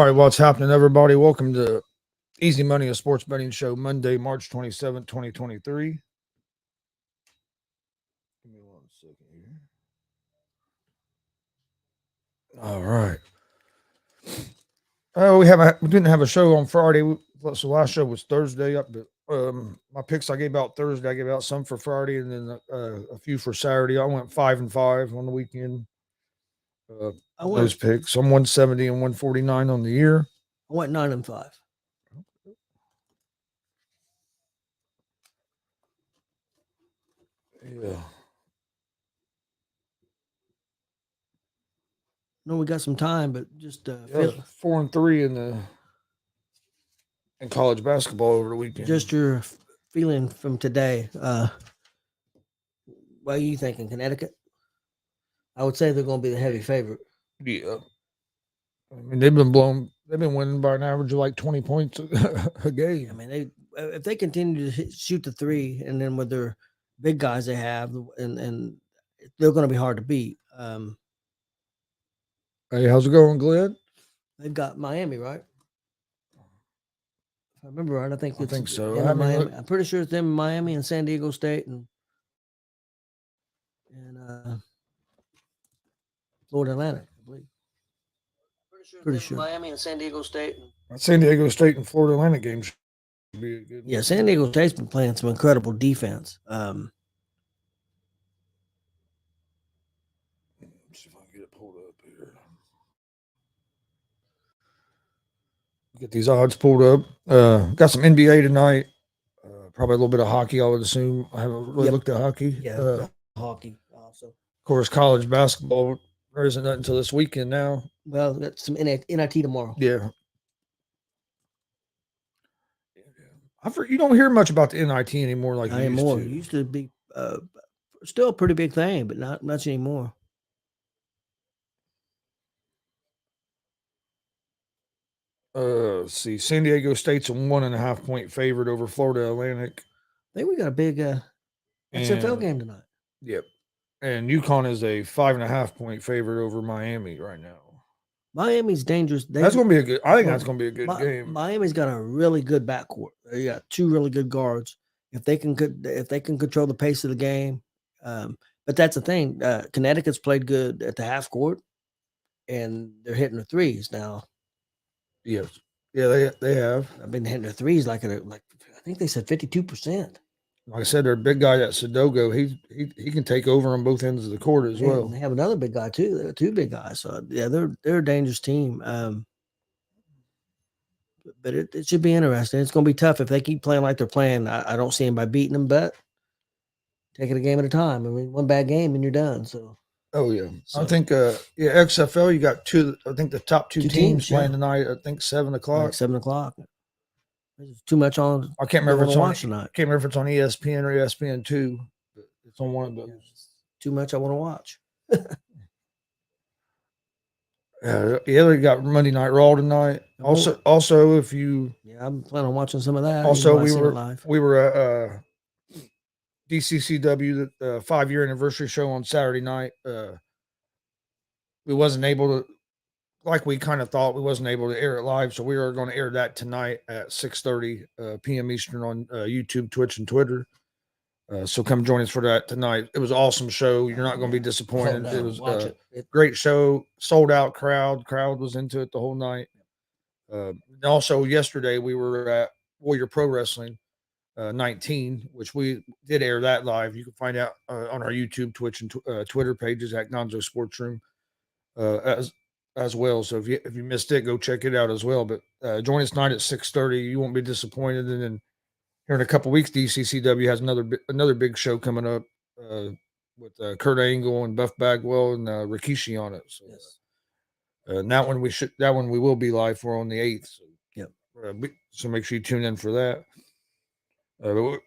right, what's happening, everybody? Welcome to Easy Money, a sports betting show, Monday, March 27th, 2023. Give me 1 second here. All right. Oh, we didn't have a show on Friday. So last show was Thursday. My picks I gave out Thursday. I gave out some for Friday and then a few for Saturday. I went 5-5 on the weekend. Those picks. I'm 170 and 149 on the year. I went 9-5. Yeah. No, we got some time, but just 4-3 in college basketball over the weekend. Just your feeling from today. What are you thinking, Connecticut? I would say they're going to be the heavy favorite. Yeah. I mean, they've been winning by an average of like 20 points a game. I mean, if they continue to shoot the three, and then with their big guys they have, and they're going to be hard to beat. Hey, how's it going, Glenn? They've got Miami, right? If I remember right, I think so. Miami. I'm pretty sure it's them, Miami, and San Diego State, and Florida Atlantic, I believe. Pretty sure. Miami and San Diego State. San Diego State and Florida Atlantic games should be a good. Yeah, San Diego State's been playing some incredible defense. Let's see if I can get it pulled up here. Get these odds pulled up. Got some NBA tonight. Probably a little bit of hockey, I would assume. I haven't really looked at hockey. Yeah, hockey also. Of course, college basketball. There isn't nothing until this weekend now. Well, that's some NIT tomorrow. Yeah. You don't hear much about the NIT anymore like you used to. It used to be still a pretty big thing, but not much anymore. Let's see. San Diego State's a 1.5 point favorite over Florida Atlantic. I think we got a big XFL game tonight. Yep. And UConn is a 5.5 point favorite over Miami right now. Miami's dangerous. That's going to be a good. I think that's going to be a good game. Miami's got a really good backcourt. They got two really good guards. If they can control the pace of the game, but that's the thing. Connecticut's played good at the half court, and they're hitting the threes now. Yes, yeah, they have. I've been hitting the threes like I think they said 52%. Like I said, their big guy at Sudogo, he can take over on both ends of the court as well. And they have another big guy too. They have two big guys. So yeah, they're a dangerous team. But it should be interesting. It's going to be tough if they keep playing like they're playing. I don't see anybody beating them, but taking a game at a time. I mean, one bad game and you're done. So. Oh yeah, so, I think XFL. You got two. I think the top two teams playing tonight. I think 7 o'clock. Like 7 o'clock. There's too much on. I can't remember if it's on tonight. Can't remember if it's on ESPN or ESPN2. It's on one of those. Too much. I want to watch. We got Monday Night Raw tonight. Also, if you I'm planning on watching some of that. Also, we were at DCCW, the 5-year anniversary show on Saturday night. We wasn't able to, like we kind of thought, we wasn't able to air it live, so we are going to air that tonight at 6:30 p.m. Eastern on YouTube, Twitch, and Twitter. So come join us for that tonight. It was an awesome show. You're not going to be disappointed. It was a great show. Sold out crowd. Crowd was into it the whole night. Also, yesterday we were at Warrior Pro Wrestling 19, which we did air that live. You can find out on our YouTube, Twitch, and Twitter pages at GonzoSportsRoom as well. So if you missed it, go check it out as well. But join us tonight at 6:30. You won't be disappointed. And then here in a couple of weeks, DCCW has another big show coming up with Kurt Angle and Buff Bagwell and Rikishi on it. So, yes. That one we will be live for on the 8th. So, so make sure you tune in for that.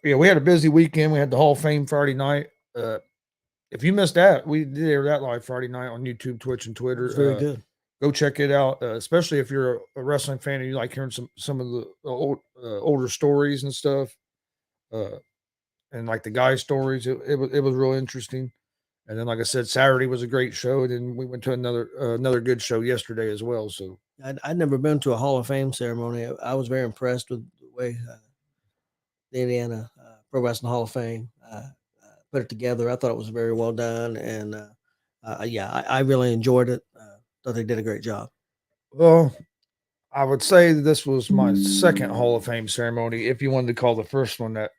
We had a busy weekend. We had the Hall of Fame Friday night. If you missed that, we did air that live Friday night on YouTube, Twitch, and Twitter. It's very good. Go check it out, especially if you're a wrestling fan and you like hearing some of the older stories and stuff, and like the guy stories. It was real interesting. And then, like I said, Saturday was a great show, and then we went to another good show yesterday as well. So I'd never been to a Hall of Fame ceremony. I was very impressed with the way the Indiana Pro Wrestling Hall of Fame put it together. I thought it was very well done, and I really enjoyed it. Thought they did a great job. Well, I would say this was my second Hall of Fame ceremony, if you wanted to call the first one Well,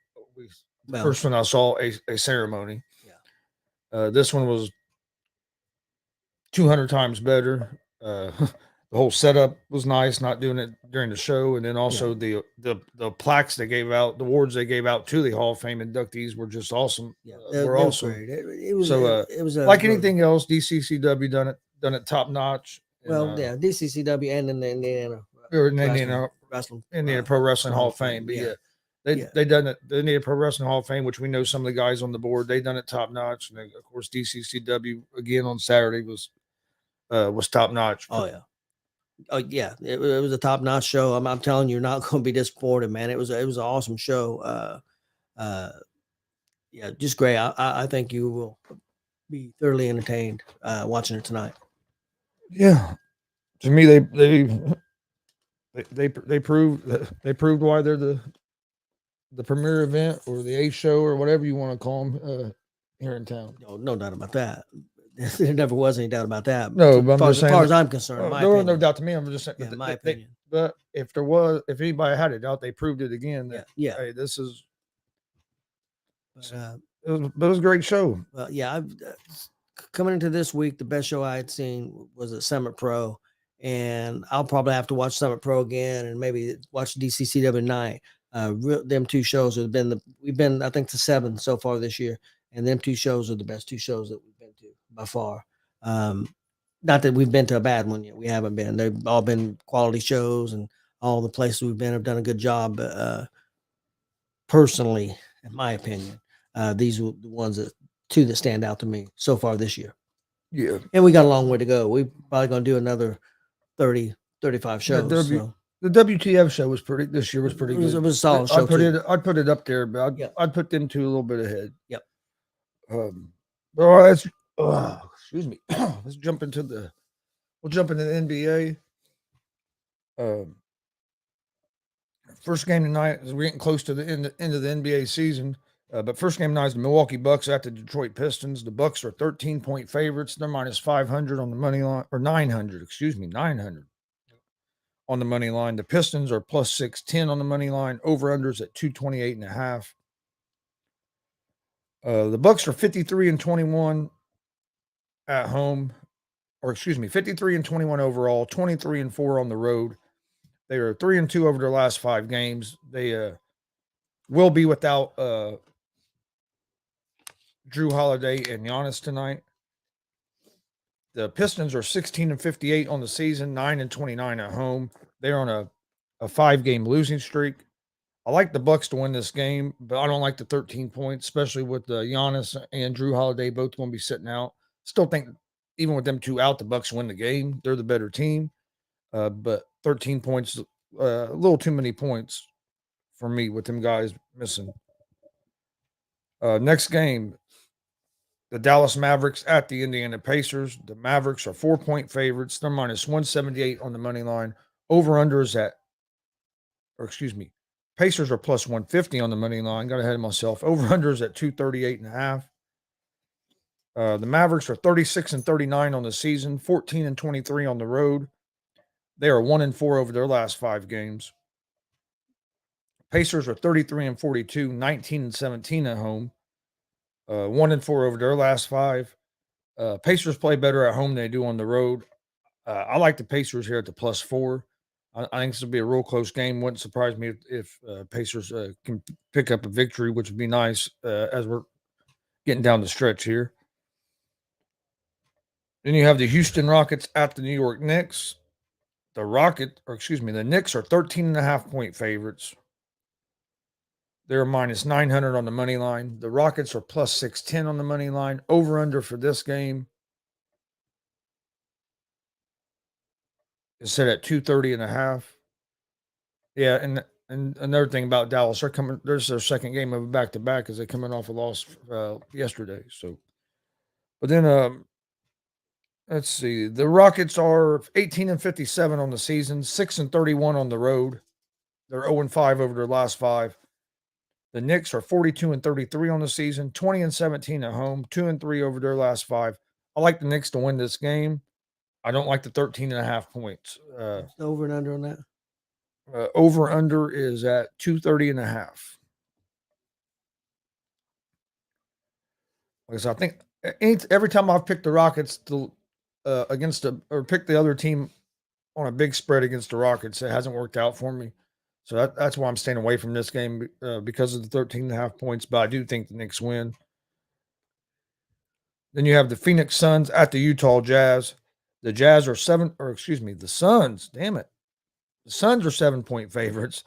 first one I saw a ceremony. Yeah. This one was 200 times better. The whole setup was nice, not doing it during the show, and then also the plaques they gave out, the awards they gave out to the Hall of Fame inductees were just awesome. They were were awesome. great. It was So, it was a like anything else, DCCW done it top notch. Well, yeah, DCCW and in the Indiana Or in Wrestling Indiana Pro Wrestling Hall of Fame. But yeah, they done it. The Indiana Pro Wrestling Hall of Fame, which we know some of the guys on the board, they done it top notch. And of course, DCCW again on Saturday was top notch. Oh yeah, it was a top notch show. I'm telling you, you're not going to be disappointed, man. It was an awesome show. Yeah, just great. I think you will be thoroughly entertained watching it tonight. Yeah, to me, they proved why they're the premier event or the A show or whatever you want to call them here in town. No doubt about that. There never was any doubt about that. No, but as far as I'm concerned, there was no doubt to me. I'm just saying, yeah, my opinion. But if anybody had a doubt, they proved it again. That, hey, this is. It was a great show. Well, yeah, coming into this week, the best show I had seen was at Summit Pro, and I'll probably have to watch Summit Pro again and maybe watch DCCW tonight. Them two shows have been we've been I think to 7 so far this year, and them two shows are the best two shows that we've been to by far. Not that we've been to a bad one yet. We haven't been. They've all been quality shows, and all the places we've been have done a good job. But personally, in my opinion, these were the ones two that stand out to me so far this year. Yeah. And we got a long way to go. We're probably going to do another 30, 35 shows. The WTF show was this year was pretty good. It was a solid show. I'd put it up there, but I'd put them two a little bit ahead. Yep. Excuse me. Let's jump into the NBA. First game tonight, as we're getting close to the end of the NBA season. But first game tonight is the Milwaukee Bucks at the Detroit Pistons. The Bucks are 13-point favorites. They're minus 500 on the money line, or 900. Excuse me, 900 on the money line. The Pistons are plus 610 on the money line. Over unders at 228.5. The Bucks are 53-21 at home, or excuse me, 53-21 overall, 23-4 on the road. They are 3-2 over their last 5 games. They will be without Drew Holiday and Giannis tonight. The Pistons are 16-58 on the season, 9-29 at home. They're on a 5-game losing streak. I like the Bucks to win this game, but I don't like the 13 points, especially with Giannis and Drew Holiday both going to be sitting out. Still think even with them two out, the Bucks win the game. They're the better team, but 13 points, a little too many points for me with them guys missing. Next game, the Dallas Mavericks at the Indiana Pacers. The Mavericks are 4-point favorites. They're minus 178 on the money line. Over-unders Pacers are plus 150 on the money line. Got ahead of myself. Over-unders at 238.5. The Mavericks are 36-39 on the season, 14-23 on the road. They are 1-4 over their last 5 games. Pacers are 33-42, 19-17 at home. 1-4 over their last 5. Pacers play better at home than they do on the road. I like the Pacers here at the plus 4. I think this will be a real close game. Wouldn't surprise me if Pacers can pick up a victory, which would be nice as we're getting down the stretch here. Then you have the Houston Rockets at the New York Knicks. The Knicks are 13.5-point favorites. They're minus 900 on the money line. The Rockets are plus 610 on the money line. Over under for this game is set at 230.5. Yeah, and another thing about Dallas, there's their second game of a back-to-back as they're coming off a loss yesterday. So, but then Let's see. The Rockets are 18-57 on the season, 6-31 on the road. They're 0-5 over their last 5. The Knicks are 42-33 on the season, 20-17 at home, 2-3 over their last 5. I like the Knicks to win this game. I don't like the 13.5 points. What's the over and under on that? Over under is at 230.5. Because I think every time I've picked the Rockets to against or picked the other team on a big spread against the Rockets, it hasn't worked out for me. So that's why I'm staying away from this game because of the 13.5 points. But I do think the Knicks win. Then you have the Phoenix Suns at the Utah Jazz. The Jazz are the Suns. Damn it. The Suns are 7-point favorites,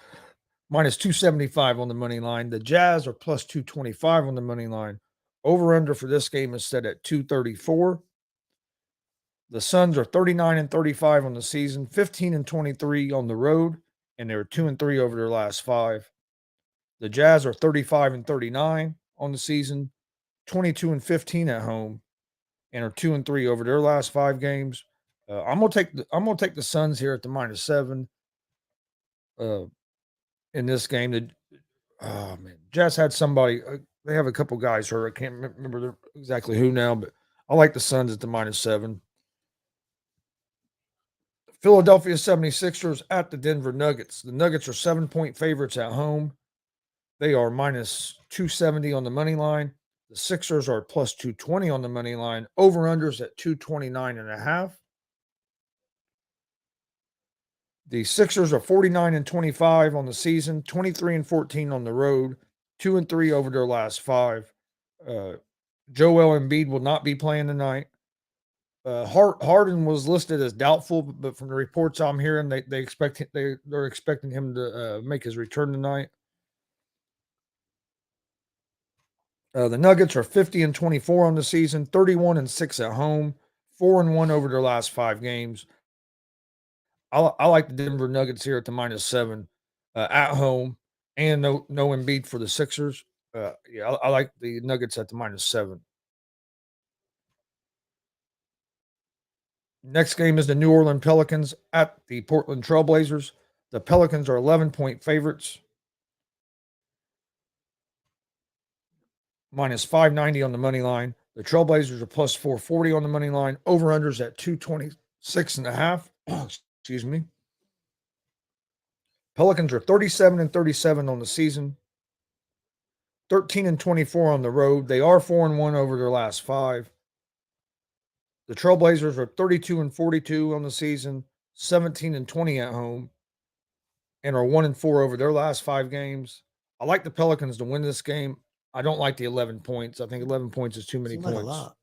minus 275 on the money line. The Jazz are plus 225 on the money line. Over under for this game is set at 234. The Suns are 39-35 on the season, 15-23 on the road, and they're 2-3 over their last 5. The Jazz are 35-39 on the season, 22-15 at home, and are 2-3 over their last 5 games. I'm gonna take the Suns here at the -7 in this game. Oh man, Jazz had somebody. They have a couple guys hurt. I can't remember exactly who now, but I like the Suns at the -7. Philadelphia 76ers at the Denver Nuggets. The Nuggets are 7-point favorites at home. They are minus 270 on the money line. The Sixers are plus 220 on the money line. Over-unders at 229.5. The Sixers are 49-25 on the season, 23-14 on the road, 2-3 over their last 5. Joel Embiid will not be playing tonight. Harden was listed as doubtful, but from the reports I'm hearing, they're expecting him to make his return tonight. The Nuggets are 50-24 on the season, 31-6 at home, 4-1 over their last 5 games. I like the Denver Nuggets here at the -7 at home, and no Embiid for the Sixers. I like the Nuggets at the -7. Next game is the New Orleans Pelicans at the Portland Trailblazers. The Pelicans are 11-point favorites, minus 590 on the money line. The Trailblazers are plus 440 on the money line. Over-unders at 226.5. Excuse me. Pelicans are 37-37 on the season, 13-24 on the road. They are 4-1 over their last 5. The Trailblazers are 32-42 on the season, 17-20 at home, and are 1-4 over their last 5 games. I like the Pelicans to win this game. I don't like the 11 points. I think 11 points is too many Seems points. like a lot.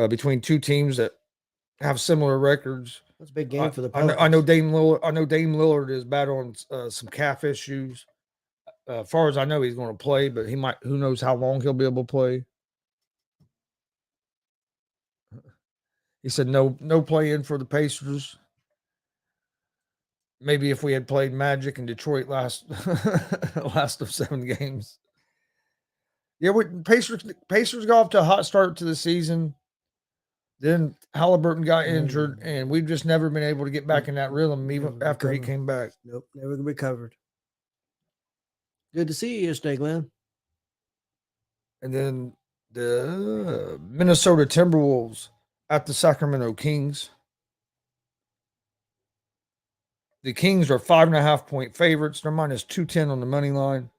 Between two teams that have similar records. That's a big game for the I Pelicans. know Dame Lillard is battling some calf issues. As far as I know, he's going to play, but he might. Who knows how long he'll be able to play? He said no play in for the Pacers. Maybe if we had played Magic in Detroit last of 7 games. Yeah, Pacers got off to a hot start to the season. Then Halliburton got injured, and we've just never been able to get back in that rhythm, even after he came back. Nope, never recovered. Good to see you yesterday, Glenn. And then the Minnesota Timberwolves at the Sacramento Kings. The Kings are 5.5-point favorites. They're minus 210 on the money line.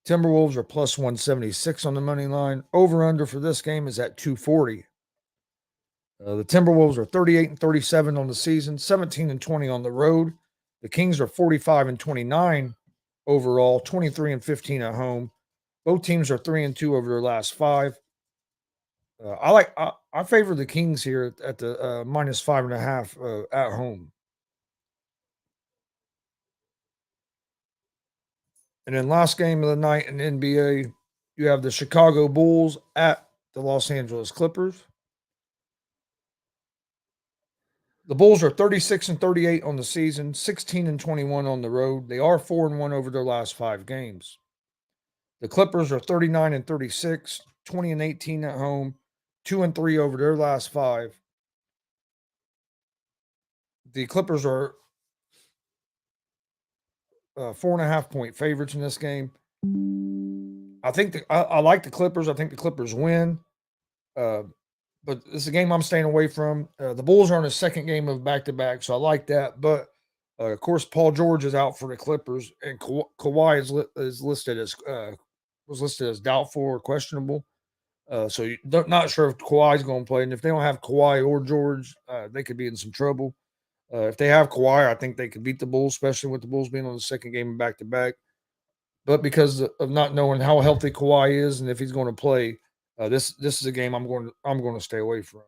Timberwolves are plus 176 on the money line. Over-under for this game is at 240. The Timberwolves are 38-37 on the season, 17-20 on the road. The Kings are 45-29 overall, 23-15 at home. Both teams are 3-2 over their last 5. I favor the Kings here at the minus 5.5 at home. And then last game of the night in NBA, you have the Chicago Bulls at the Los Angeles Clippers. The Bulls are 36-38 on the season, 16-21 on the road. They are 4-1 over their last 5 games. The Clippers are 39-36, 20-18 at home, 2-3 over their last 5. The Clippers are 4.5-point favorites in this game. I think I like the Clippers. I think the Clippers win. But it's a game I'm staying away from. The Bulls are on a second game of back-to-back, so I like that. But of course, Paul George is out for the Clippers, and Kawhi is listed as was listed as doubtful or questionable. So not sure if Kawhi's going to play, and if they don't have Kawhi or George, they could be in some trouble. If they have Kawhi, I think they could beat the Bulls, especially with the Bulls being on the second game of back-to-back. But because of not knowing how healthy Kawhi is and if he's going to play, this is a game I'm going to stay away from.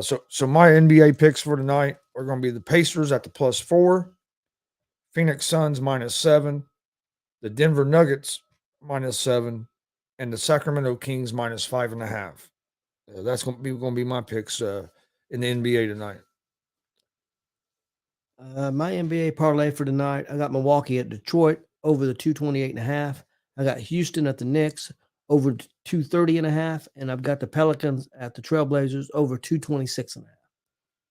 So my NBA picks for tonight are going to be the Pacers at the +4, Phoenix Suns -7, the Denver Nuggets -7, and the Sacramento Kings -5.5. That's going to be my picks in the NBA tonight. My NBA parlay for tonight, I got Milwaukee at Detroit over the 228.5. I got Houston at the Knicks over 230.5, and I've got the Pelicans at the Trailblazers over 226.5.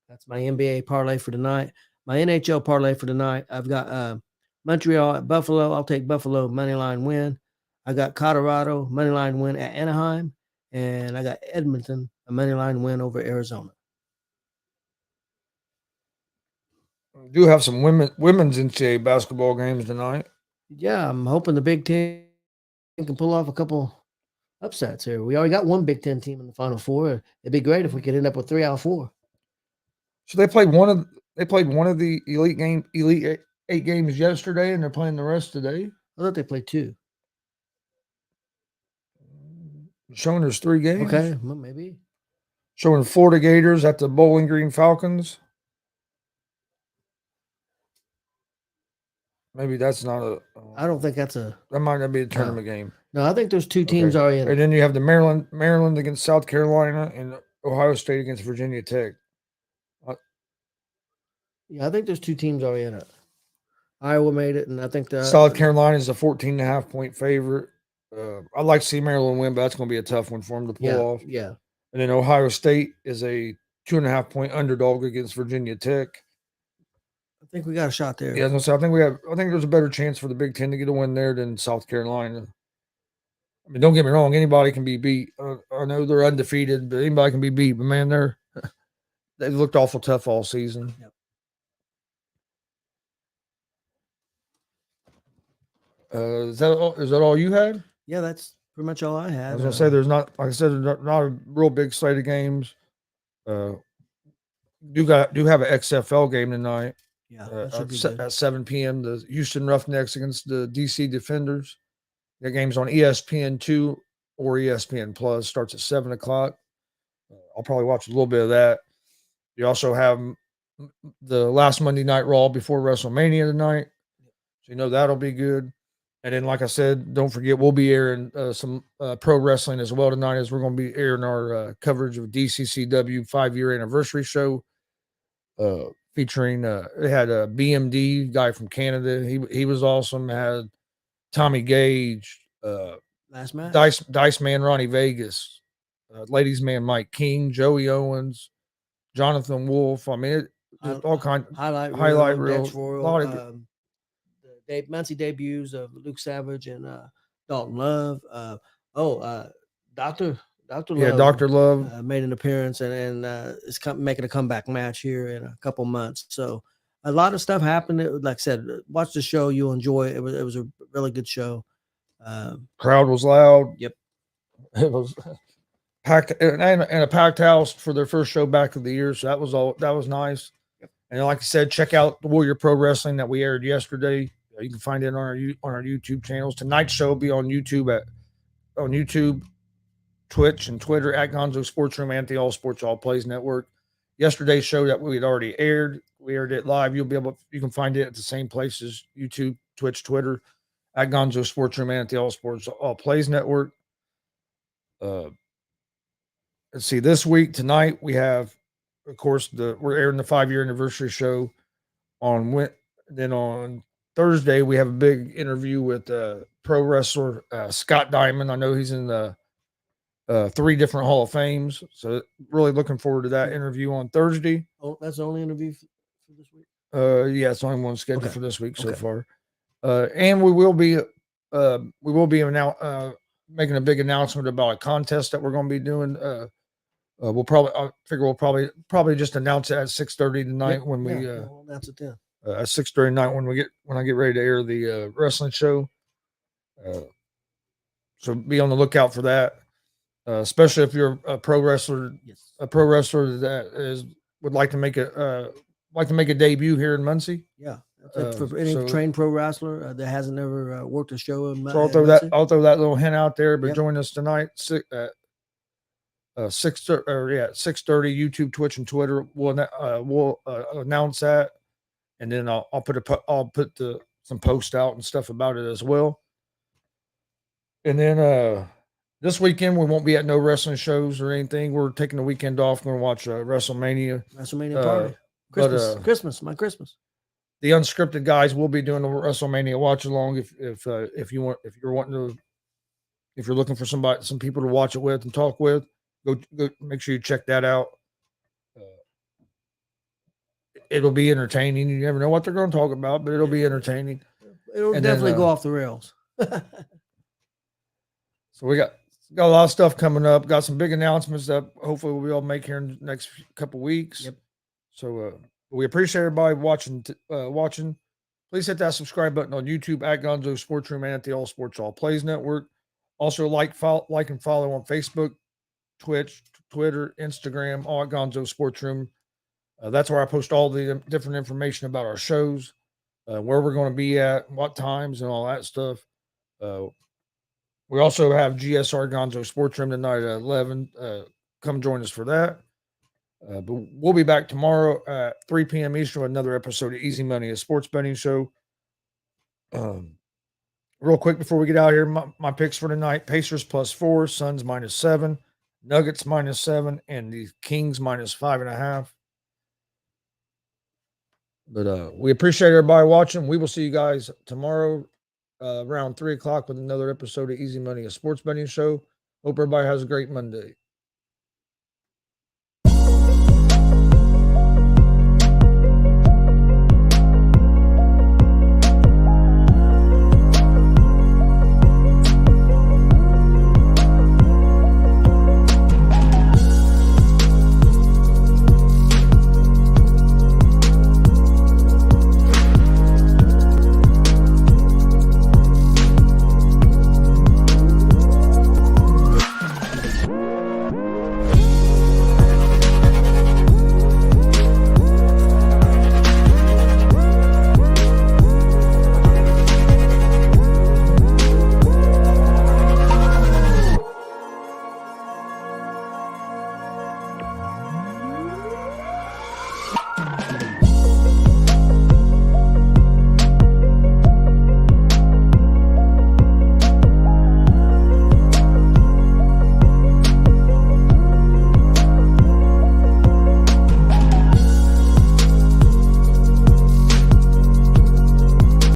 That's my NBA parlay for tonight. My NHL parlay for tonight, I've got Montreal at Buffalo. I'll take Buffalo moneyline win. I got Colorado moneyline win at Anaheim, and I got Edmonton a moneyline win over Arizona. We do have some women's NCAA basketball games tonight. Yeah, I'm hoping the Big Ten can pull off a couple upsets here. We already got one Big Ten team in the Final Four. It'd be great if we could end up with 3 out of 4. So they played one of the Elite 8 games yesterday, and they're playing the rest today. I thought they played 2. Showing there's 3 games. Okay, well, maybe. Showing Florida Gators at the Bowling Green Falcons. Maybe that's not a. I don't think that's a. That might not be a tournament game. No, I think there's 2 teams already in it. And then you have the Maryland against South Carolina and Ohio State against Virginia Tech. Yeah, I think there's 2 teams already in it. Iowa made it, and I think South Carolina is a 14.5-point favorite. I'd like to see Maryland win, but that's going to be a tough one for them to pull off. Yeah. And then Ohio State is a 2.5-point underdog against Virginia Tech. I think we got a shot there. Yeah, I was gonna say, I think there's a better chance for the Big Ten to get a win there than South Carolina. I mean, don't get me wrong, anybody can be beat. I know they're undefeated, but anybody can be beat. But man, they've looked awful tough all season. Yep. Is that all you had? Yeah, that's pretty much all I had. I was gonna say there's not, like I said, there's not a real big slate of games. Do have an XFL game tonight. Yeah, that should be good. At 7 p.m. The Houston Roughnecks against the DC Defenders. That game's on ESPN2 or ESPN Plus. Starts at 7 o'clock. I'll probably watch a little bit of that. You also have the last Monday Night Raw before WrestleMania tonight. So you know that'll be good. And then, like I said, don't forget we'll be airing some pro wrestling as well tonight, as we're going to be airing our coverage of DCCW 5-year anniversary show. Featuring they had a BMD guy from Canada. He was awesome. Had Tommy Gage, last match, Dice Man Ronnie Vegas, Ladies Man Mike King, Joey Owens, Jonathan Wolf. I mean, all kind highlight reel. A lot of Muncie debuts of Luke Savage and Dalton Love. Dr. Love. Yeah, Dr. Love made an appearance and is making a comeback match here in a couple months. So a lot of stuff happened. Like I said, watch the show. You'll enjoy it. It was a really good show. Crowd was loud. Yep. It was packed and a packed house for their first show back of the year. So that was nice. Yep. And like I said, check out the Warrior Pro Wrestling that we aired yesterday. You can find it on our YouTube channels. Tonight's show will be on YouTube, Twitch, and Twitter at GonzoSportsRoom and the All Sports All Plays Network. Yesterday's show that we had already aired, we aired it live. You can find it at the same places: YouTube, Twitch, Twitter at GonzoSportsRoom and at the All Sports All Plays Network. Let's see. This week tonight we have, of course, we're airing the 5-year anniversary show on Thursday, we have a big interview with pro wrestler Scott Diamond. I know he's in the 3 different Hall of Fames. So really looking forward to that interview on Thursday. Oh, that's the only interview for this week. Yeah, it's only one scheduled Okay. for this week so Okay. far. And we will be making a big announcement about a contest that we're going to be doing. We'll probably, I figure we'll probably just announce it at 6:30 tonight Yep. when we we'll announce it then. at 6:30 tonight when I get ready to air the wrestling show. So be on the lookout for that. Especially if you're a pro wrestler, Yes. a pro wrestler that would like to make a debut here in Muncie. Yeah. For any trained pro wrestler that hasn't ever worked a show in So Muncie. I'll throw that little hint out there. But Yep. join us tonight at 6:30 YouTube, Twitch, and Twitter. We'll announce that, and then I'll put some posts out and stuff about it as well. And then this weekend we won't be at no wrestling shows or anything. We're taking the weekend off. We're going to watch WrestleMania. WrestleMania party. Christmas. My Christmas. The unscripted guys will be doing the WrestleMania watch along. If you're looking for some people to watch it with and talk with, go make sure you check that out. It'll be entertaining. You never know what they're going to talk about, but it'll be entertaining. It'll definitely go off the rails. So we got a lot of stuff coming up. Got some big announcements that hopefully we'll be able to make here in the next couple weeks. Yep. So we appreciate everybody watching. Please hit that subscribe button on YouTube at GonzoSportsRoom and at the All Sports All Plays Network. Also like and follow on Facebook, Twitch, Twitter, Instagram, all at GonzoSportsRoom. That's where I post all the different information about our shows, where we're going to be at, what times, and all that stuff. We also have GSR Gonzo Sports Room tonight at 11. Come join us for that. But we'll be back tomorrow at 3 p.m. Eastern with another episode of Easy Money, a sports betting show. Real quick before we get out here, my picks for tonight: Pacers +4, Suns -7, Nuggets -7, and the Kings -5.5. But we appreciate everybody watching. We will see you guys tomorrow around 3 o'clock with another episode of Easy Money, a sports betting show. Hope everybody has a great Monday.